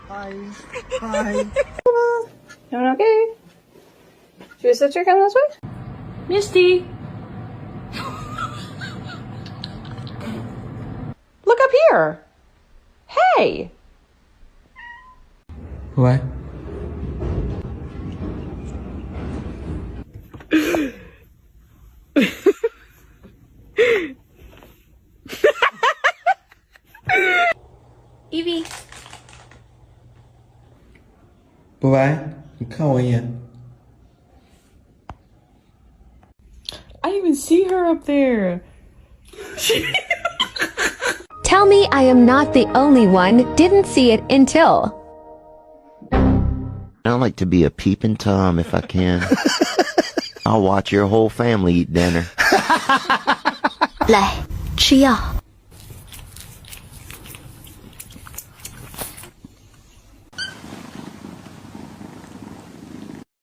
Hi. Hi. Doing okay? Should your sister come this way? Misty! Look up here! Hey! What? Evie. 不白，你看我一眼。 I didn't even see her up there. Tell me I am not the only one didn't see it until. I like to be a peeping Tom if I can. I'll watch your whole family eat dinner. 来，吃药。